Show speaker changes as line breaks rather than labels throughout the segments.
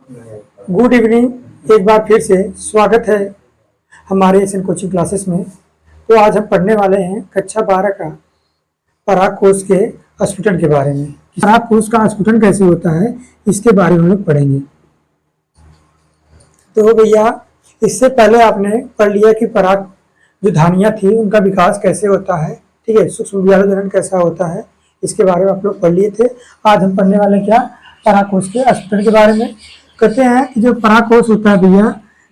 Good evening. एक बार फिर से स्वागत है हमारे एशियन कोचिंग क्लासेस में। तो आज हम पढ़ने वाले हैं कक्षा 12 का पराग कोष के अस्फुटन के बारे में। पराग कोष का अस्फुटन कैसे होता है इसके बारे में हम लोग पढ़ेंगे। तो भैया, इससे पहले आपने पढ़ लिया कि पराग जो धानियाँ थी उनका विकास कैसे होता है, ठीक है, सूक्ष्म बीजाणुधरण कैसा होता है, इसके बारे में आप लोग पढ़ लिए थे। आज हम पढ़ने वाले क्या, पराग कोष के अस्फुटन के बारे में। कहते हैं कि जो पराग कोष होता है भैया,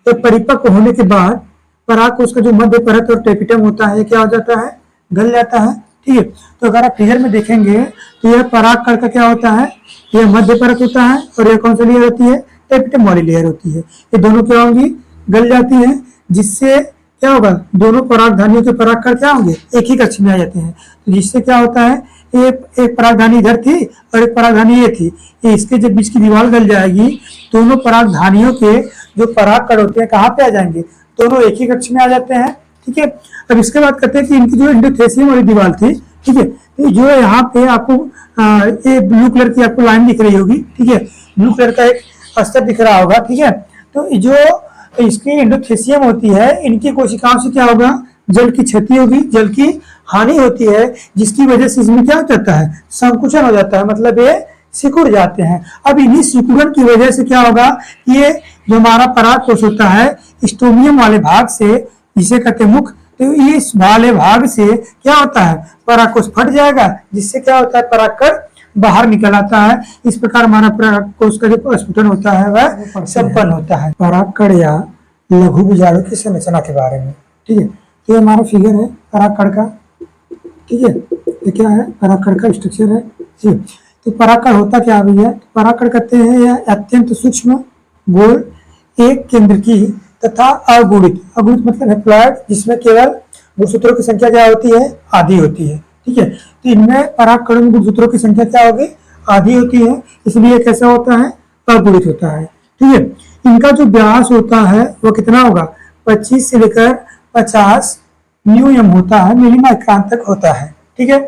ये परिपक्व होने के बाद पराग कोष का जो मध्य परत और टेपिटम होता है क्या हो जाता है, गल जाता है, ठीक है। तो अगर आप फिगर में देखेंगे तो यह पराग कण का क्या होता है, यह मध्य परत होता है और यह कौन सी लेयर होती है, टेपिटम वाली लेयर होती है। ये दोनों क्या होंगी, गल जाती है, जिससे क्या होगा, दोनों परागधानियों के परागकण क्या होंगे, एक ही कक्ष में आ जाते हैं। तो जिससे क्या होता है, एक परागधानी इधर थी और एक परागधानी ये थी, इसके जब बीच की दीवार गल जाएगी दोनों परागधानियों के जो परागकण होते हैं कहाँ पे आ जाएंगे, दोनों एक ही कक्ष में आ जाते हैं, ठीक है। अब इसके बाद कहते हैं कि इनकी जो एंडोथेसियम वाली दीवार थी, ठीक है, तो जो यहाँ पे आपको ये ब्लू कलर की आपको लाइन दिख रही होगी, ठीक है, ब्लू कलर का एक अस्तर दिख रहा होगा, ठीक है। तो जो इसकी एंडोथेसियम होती है, इनकी कोशिकाओं से क्या होगा, जल की क्षति होगी, जल की हानि होती है, जिसकी वजह से इसमें क्या हो जाता है, संकुचन हो जाता है, मतलब ये सिकुड़ जाते हैं। अब इन्हीं सिकुड़न की वजह से क्या होगा, ये जो हमारा पराग कोष होता है स्टोमियम वाले भाग से, जिसे कहते हैं मुख, तो इस वाले भाग से क्या होता है, पराग कोष फट जाएगा, जिससे क्या होता है, परागकण बाहर निकल आता है। इस प्रकार हमारा पराग कोष का जो अस्फुटन होता है वह संपन्न होता है। परागकण या लघु बीजाणु की संरचना के बारे में, ठीक है। तो ये हमारा फिगर है परागकण का, ठीक है, ये क्या है, परागकण का स्ट्रक्चर है, ठीक है। तो परागकण होता क्या है भैया, परागकण कहते हैं यह अत्यंत सूक्ष्म गोल एक केंद्र की तथा अगुणित, अगुणित मतलब हैप्लॉइड, जिसमें केवल गुणसूत्रों की संख्या क्या होती है, आधी होती है, ठीक है। तो इनमें परागकणों में गुणसूत्रों की संख्या क्या होगी, आधी होती है, इसलिए कैसा होता है, अगुणित होता है, ठीक है। इनका जो व्यास होता है वह कितना होगा, 25 से लेकर 50 म्यूएम होता है, मिलीमाइक्रोन तक होता है, ठीक है।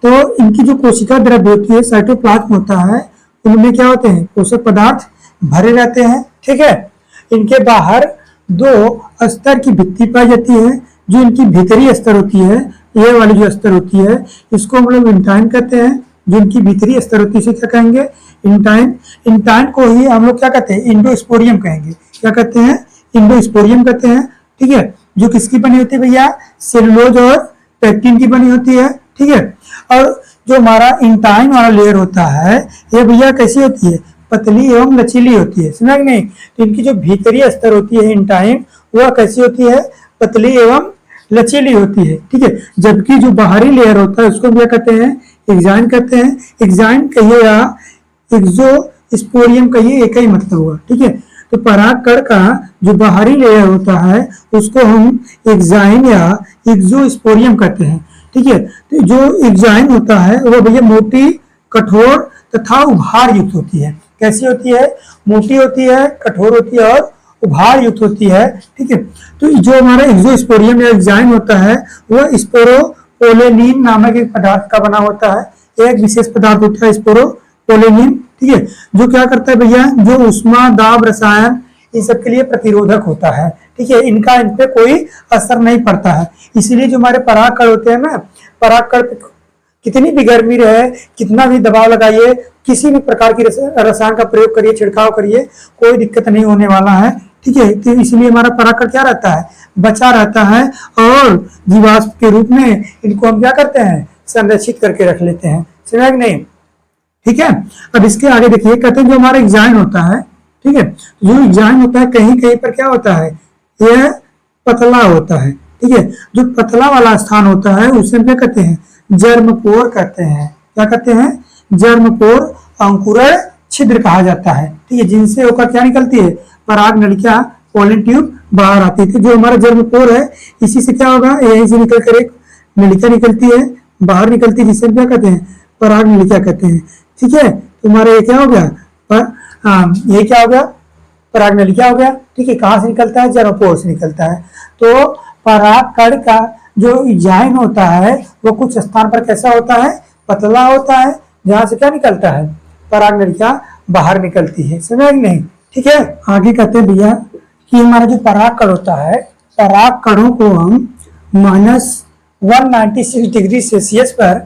तो इनकी जो कोशिका द्रव्य होती है, साइटोप्लाज्म होता है, उनमें क्या होते हैं, पोषक पदार्थ भरे रहते हैं, ठीक है। इनके बाहर 2 स्तर की भित्ति पाई जाती है, जो इनकी भीतरी स्तर होती है, ये वाली जो स्तर होती है इसको हम लोग इंटाइन कहते हैं। जो इनकी भीतरी स्तर होती है इसे क्या कहेंगे, इंटाइन। इंटाइन को ही हम लोग क्या कहते हैं, इंडोस्पोरियम कहेंगे। क्या कहते हैं, इंडोस्पोरियम कहते हैं, ठीक है। जो किसकी बनी होती है भैया, सेलुलोज और पेक्टिन की बनी होती है, ठीक है। और जो हमारा इंटाइन वाला लेयर होता है ये भैया कैसी होती है, पतली एवं लचीली होती है, समझ नहीं। तो इनकी जो भीतरी स्तर होती है इंटाइन, वह कैसी होती है, पतली एवं लचीली होती है, ठीक है। जबकि जो बाहरी लेयर होता है उसको क्या कहते हैं, एक्साइन कहते हैं। एक्साइन कहिए या एक्सोस्पोरियम कहिए, एक ही मतलब हुआ, ठीक है। तो परागकण का जो बाहरी लेयर होता है उसको हम एक्साइन या एक्सोस्पोरियम कहते हैं, ठीक है। तो जो एक्साइन होता है वो भैया मोटी, कठोर तथा उभार युक्त होती है। कैसी होती है, मोटी होती है, कठोर होती है और उभार युक्त होती है, ठीक है। तो जो हमारा एक्सोस्पोरियम या एक्साइन होता है वह स्पोरोपोलेनिन नामक एक पदार्थ का बना होता है। एक विशेष पदार्थ होता है स्पोरोपोलेनिन, ठीक है, जो क्या करता है भैया, जो उष्मा, दाब, रसायन इन सब के लिए प्रतिरोधक होता है, ठीक है। इनका इन पे कोई असर नहीं पड़ता है। इसीलिए जो हमारे परागकण होते हैं ना, परागकण कितनी भी गर्मी रहे, कितना भी दबाव लगाइए, किसी भी प्रकार की रसायन का प्रयोग करिए, छिड़काव करिए, कोई दिक्कत नहीं होने वाला है, ठीक है। तो इसलिए हमारा परागकण क्या रहता है, बचा रहता है और जीवाश्म के रूप में इनको हम क्या करते हैं, संरक्षित करके रख लेते हैं, समझ नहीं, ठीक है। अब इसके आगे देखिए, कहते हैं जो हमारा एक्साइन होता है, ठीक है, जो एक्साइन होता है कहीं कहीं पर क्या होता है, यह पतला होता है, ठीक है। जो पतला वाला स्थान होता है उसे हम क्या कहते हैं, जर्मपोर कहते हैं। क्या कहते हैं, जर्मपोर अंकुरण छिद्र कहा जाता है, ठीक है, जिनसे होकर क्या निकलती है, पराग नलिका, पोलन ट्यूब बाहर आती है। जो हमारा जर्मपोर है इसी से क्या होगा, यहीं से निकलकर एक नलिका निकलती है, बाहर निकलती है, जिसे क्या कहते हैं, पराग नलिका कहते हैं, ठीक है। तो हमारा ये क्या हो गया, ये क्या हो गया, पराग नलिका हो गया, ठीक है। कहाँ से निकलता है, जर्मपोर से निकलता है। तो परागकण का जो एक्साइन होता है वो कुछ स्थान पर कैसा होता है, पतला होता है, जहां से क्या निकलता है, पराग नलिका बाहर निकलती है, समझ नहीं। ठीक है। आगे कहते हैं भैया कि हमारा जो पराग कण होता है, पराग कणों को हम -196 डिग्री सेल्सियस पर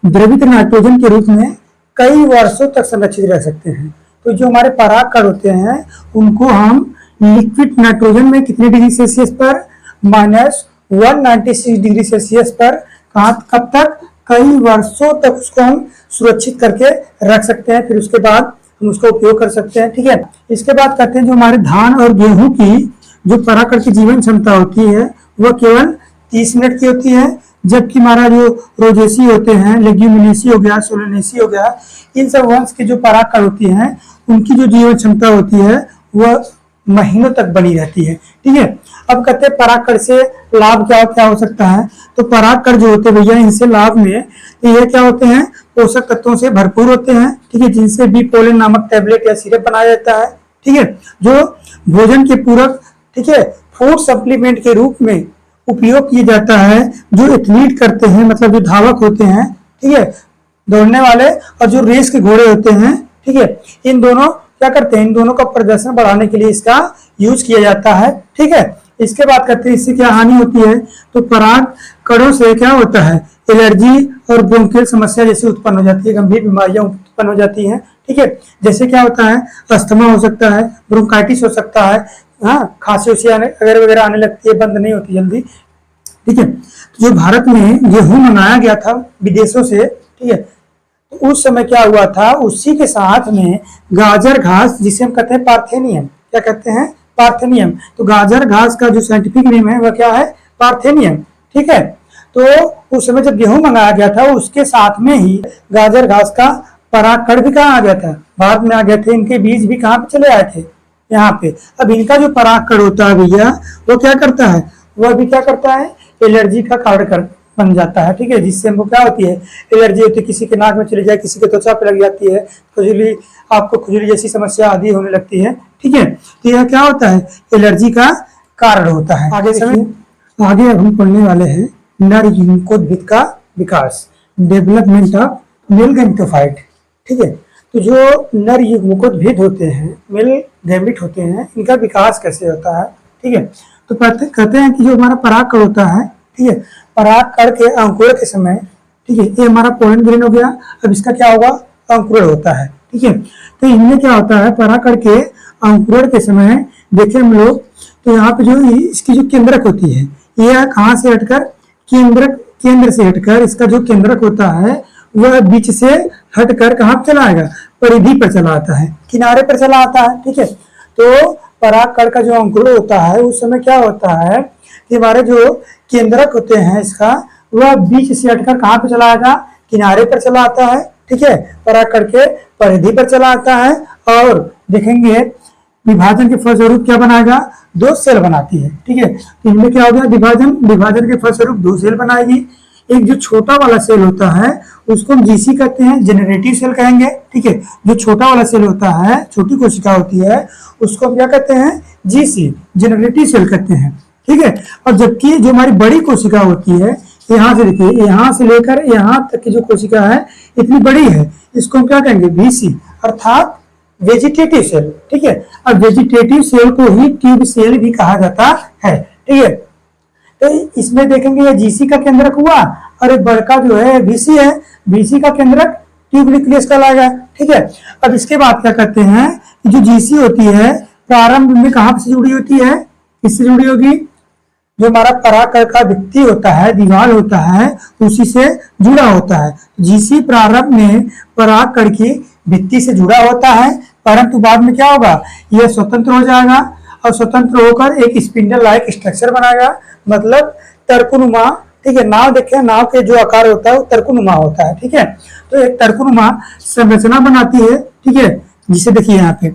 द्रवित नाइट्रोजन के रूप में कई वर्षों तक संरक्षित रख सकते हैं। तो जो हमारे पराग कण होते हैं उनको हम लिक्विड नाइट्रोजन में कितने डिग्री सेल्सियस पर, -196 डिग्री सेल्सियस पर कब तक, कई वर्षों तक उसको हम सुरक्षित करके रख सकते हैं, फिर उसके बाद हम उसका उपयोग कर सकते हैं। ठीक है। इसके बाद कहते हैं जो हमारे धान और गेहूं की जो परागकण की जीवन क्षमता होती है वह केवल 30 मिनट की होती है, जबकि हमारा जो रोजेसी होते हैं, लेग्यूमिनेसी हो गया, सोलेनेसी हो गया, इन सब वंश की जो परागकण होती हैं उनकी जो जीवन क्षमता होती है वह महीनों तक बनी रहती है। ठीक है। अब कहते हैं परागकण से लाभ क्या क्या हो सकता है। तो परागकण जो होते हैं भैया, इनसे लाभ में ये क्या होते हैं, पोषक तत्वों से भरपूर होते हैं। ठीक है। जिनसे बी पोलन नामक टैबलेट या सिरप बनाया जाता है। ठीक है। जो भोजन के पूरक, ठीक है, फूड सप्लीमेंट के रूप में उपयोग किया जाता है। जो एथलीट करते हैं, मतलब जो धावक होते हैं, ठीक है, दौड़ने वाले, और जो रेस के घोड़े होते हैं, ठीक है, इन दोनों क्या करते हैं, इन दोनों का प्रदर्शन बढ़ाने के लिए इसका यूज किया जाता है। ठीक है। इसके बाद कहते हैं इससे क्या हानि होती है। तो पराग कणों से क्या होता है, एलर्जी और ब्रोंकियल समस्या जैसी उत्पन्न हो जाती है, गंभीर बीमारियां उत्पन्न हो जाती हैं। ठीक है। जैसे क्या होता है, अस्थमा हो सकता है, ब्रोंकाइटिस हो सकता है, हाँ, खांसी उसी वगैरह वगैरह आने लगती है, बंद नहीं होती जल्दी। ठीक है। तो जो भारत में गेहूं मंगाया गया था विदेशों से, ठीक है, तो उस समय क्या हुआ था, उसी के साथ में गाजर घास, जिसे हम कहते हैं पार्थेनियम, क्या कहते हैं, पार्थेनियम। तो गाजर घास का जो साइंटिफिक नेम है वह क्या है, पार्थेनियम। ठीक है। तो उस समय जब गेहूं मंगाया गया था उसके साथ में ही गाजर घास का परागकण भी कहाँ आ गया था, भारत में आ गए थे। इनके बीज भी कहाँ पे चले आए थे, यहाँ पे। अब इनका जो परागकण होता है भैया वो क्या करता है, वह भी क्या करता है, एलर्जी का कारण बन जाता है। ठीक है। जिससे हमको क्या होती है, एलर्जी होती है, किसी के नाक में चली जाए, किसी के त्वचा पे लग जाती है, खुजली, आपको खुजली जैसी समस्या आदि होने लगती है। ठीक है। तो यह क्या होता है, एलर्जी का कारण होता है। आगे आगे अब हम पढ़ने वाले हैं नर युग्मकोद्भिद का विकास, डेवलपमेंट ऑफ मेल गैमेटोफाइट। ठीक है। तो जो नर युग्मकोद्भिद होते हैं, मेल गैमेट होते हैं, इनका विकास कैसे होता है। ठीक है। तो कहते हैं कि जो हमारा परागकण होता है, ठीक है, परागकण के अंकुरण के समय, ठीक है, ये हमारा पोलन ग्रेन हो गया। अब इसका क्या होगा, अंकुरण होता है। ठीक है। तो इनमें क्या होता है, परागकण के अंकुरण के समय देखें हम लोग, तो यहाँ पे जो इसकी जो केंद्रक होती है, ये कहाँ से हटकर, केंद्र से हटकर इसका जो केंद्रक होता है वह बीच से हटकर कहाँ चला आएगा, परिधि पर चला आता है, किनारे पर चला आता है। ठीक है। तो परागकण का जो अंकुरण होता है उस समय क्या होता है कि हमारे जो केंद्रक होते हैं इसका, वह बीच से हटकर कहाँ पे चला आएगा, किनारे पर चला आता है। ठीक है। परागकण के परिधि पर चला आता है, और देखेंगे विभाजन के फलस्वरूप क्या बनाएगा, 2 सेल बनाती है। ठीक है। तो इनमें क्या हो गया, विभाजन के फलस्वरूप 2 सेल बनाएगी। एक जो छोटा वाला सेल होता है उसको हम जीसी कहते हैं, जेनरेटिव सेल कहेंगे। ठीक है। जो छोटा वाला सेल होता है, छोटी कोशिका होती है, उसको हम क्या कहते हैं, जीसी, जेनरेटिव सेल कहते हैं। ठीक है। और जबकि जो हमारी बड़ी कोशिका होती है, यहाँ से देखिए, यहाँ से लेकर यहाँ तक की जो कोशिका है इतनी बड़ी है, इसको हम क्या कहेंगे, वीसी, अर्थात वेजिटेटिव सेल। ठीक है। अब वेजिटेटिव सेल को ही ट्यूब सेल भी कहा जाता है। ठीक है। तो इसमें देखेंगे ये जीसी का केंद्रक हुआ, और एक बड़का जो है वीसी है, वीसी का केंद्रक ट्यूब न्यूक्लियस कहलाएगा। ठीक है। अब इसके बाद क्या कहते हैं, जो जीसी होती है प्रारंभ में कहाँ से जुड़ी होती है, किससे जुड़ी होगी, जो हमारा परागकण का भित्ति होता है, दीवार होता है, उसी से जुड़ा होता है। जीसी प्रारंभ में परागकण की भित्ति से जुड़ा होता है, परंतु बाद में क्या होगा, यह स्वतंत्र हो जाएगा, और स्वतंत्र होकर एक स्पिंडल लाइक स्ट्रक्चर बनाएगा, मतलब तर्कुनुमा। ठीक है। नाव देखें, नाव के जो आकार होता है वो तर्कुनुमा होता है। ठीक है। तो एक तर्कुनुमा संरचना बनाती है। ठीक है। जिसे देखिए यहाँ पे,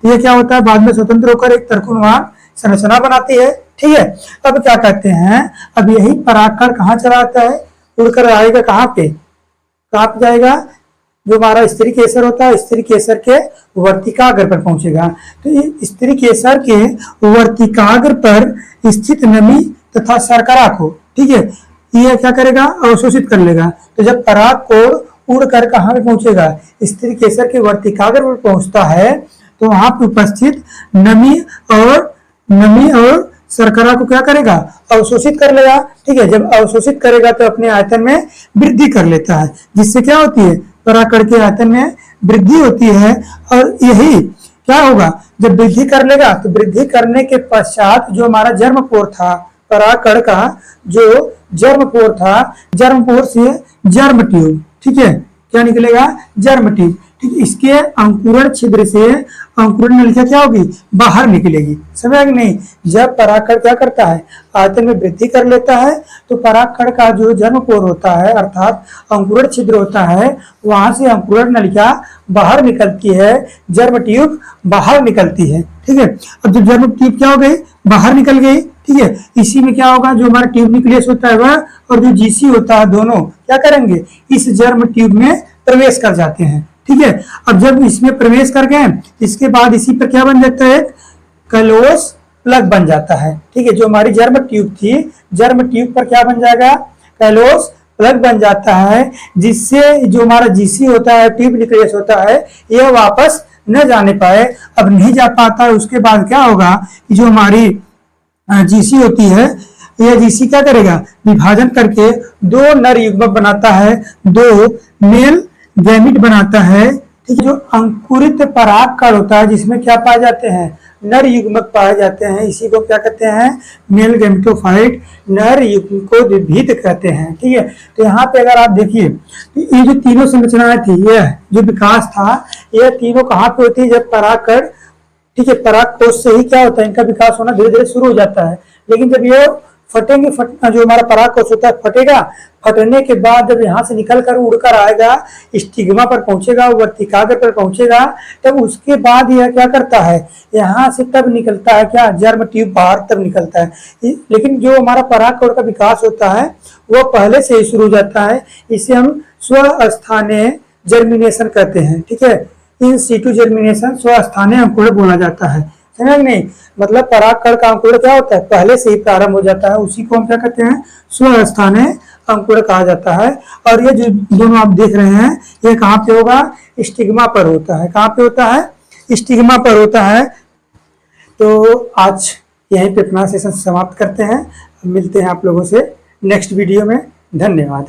ये क्या होता है, बाद में स्वतंत्र होकर एक तर्कुनुमा संरचना बनाती है। ठीक है। अब क्या कहते हैं, अब यही परागकण कहाँ चला आता है, उड़कर आएगा कहाँ पे, कहाँ पे जाएगा, जो हमारा स्त्री केसर होता है, स्त्री केसर के वर्तिकाग्र पर पहुंचेगा। तो स्त्री केसर के वर्तिकाग्र पर स्थित नमी तथा शर्करा को, ठीक है, ये क्या करेगा, अवशोषित कर लेगा। तो जब पराग कोण उड़कर कहाँ पे पहुंचेगा, स्त्री केसर के वर्तिकाग्र पर पहुंचता है, तो वहां पे उपस्थित नमी और शर्करा को क्या करेगा, अवशोषित कर लेगा। ठीक है, जब अवशोषित करेगा तो अपने आयतन में वृद्धि कर लेता है, जिससे क्या होती है, परागकण के आयतन में वृद्धि होती है। और यही क्या होगा, जब वृद्धि कर लेगा तो वृद्धि करने के पश्चात जो हमारा जर्मपोर था, परागकण का जो जर्मपोर था, जर्मपोर से जर्म ट्यूब, ठीक है, क्या निकलेगा, जर्म ट्यूब। ठीक, इसके अंकुरण छिद्र से अंकुरण नलिका क्या होगी, बाहर निकलेगी। समझ कि नहीं, जब परागकण क्या करता है, आयतन में वृद्धि कर लेता है तो परागकण का जो जर्मपोर होता है अर्थात अंकुरण छिद्र होता है, वहां से अंकुरण नलिका बाहर निकलती है, जर्म ट्यूब बाहर निकलती है। ठीक है, अब जब जर्म ट्यूब क्या हो गई, बाहर निकल गई, ठीक है, इसी में क्या होगा, जो हमारा ट्यूब न्यूक्लियस होता है वह और जो जीसी होता है, दोनों क्या करेंगे, इस जर्म ट्यूब में प्रवेश कर जाते हैं। ठीक है, अब जब इसमें प्रवेश कर गए इसके बाद इसी पर क्या बन जाता है, कलोस प्लग बन जाता है। ठीक है, जो हमारी जर्म ट्यूब थी, जर्म ट्यूब पर क्या बन जाएगा, कलोस प्लग बन जाता है, जिससे जो हमारा जीसी होता है, ट्यूब न्यूक्लियस होता है, यह वापस न जाने पाए। अब नहीं जा पाता है, उसके बाद क्या होगा कि जो हमारी जीसी होती है, यह जीसी क्या करेगा, विभाजन करके दो नर युग्मक बनाता है, दो मेल गैमिट बनाता है। ठीक है, जो अंकुरित परागकण होता है जिसमें क्या पाए जाते हैं, नर युग्मक पाए जाते हैं, इसी को क्या कहते हैं, मेल गैमेटोफाइट, नर युग्म को द्विभीत कहते हैं। ठीक है, तो यहाँ पे अगर आप देखिए ये जो तीनों संरचनाएं थी, यह जो विकास था, यह तीनों कहाँ पे होती है, जब परागकण, ठीक है, परागकोश से ही क्या होता है, इनका विकास होना धीरे धीरे शुरू हो जाता है। लेकिन जब ये फटेंगे, जो हमारा परागकोश होता है फटेगा, फटने के बाद जब यहाँ से निकल कर उड़कर आएगा, स्टिग्मा पर पहुंचेगा, वर्तिकाग्र पर पहुंचेगा, तब उसके बाद यह क्या करता है, यहाँ से तब निकलता है क्या, जर्म ट्यूब बाहर तब निकलता है। लेकिन जो हमारा परागकण का विकास होता है वो पहले से ही शुरू हो जाता है, इसे हम स्वस्थानीय जर्मिनेशन कहते हैं। ठीक है, इन सीटू जर्मिनेशन, स्वस्थानीय अंकुरण बोला जाता है। समझ नहीं, मतलब परागकण का अंकुरण क्या होता है, पहले से ही प्रारंभ हो जाता है, उसी को हम क्या कहते हैं, स्वस्थानीय अंकुरण कहा जाता है। और ये जो दोनों आप देख रहे हैं, ये कहाँ पे होगा, स्टिग्मा पर होता है। कहाँ पे होता है, स्टिग्मा पर होता है। तो आज यहीं पे अपना सेशन समाप्त करते हैं, मिलते हैं आप लोगों से नेक्स्ट वीडियो में। धन्यवाद।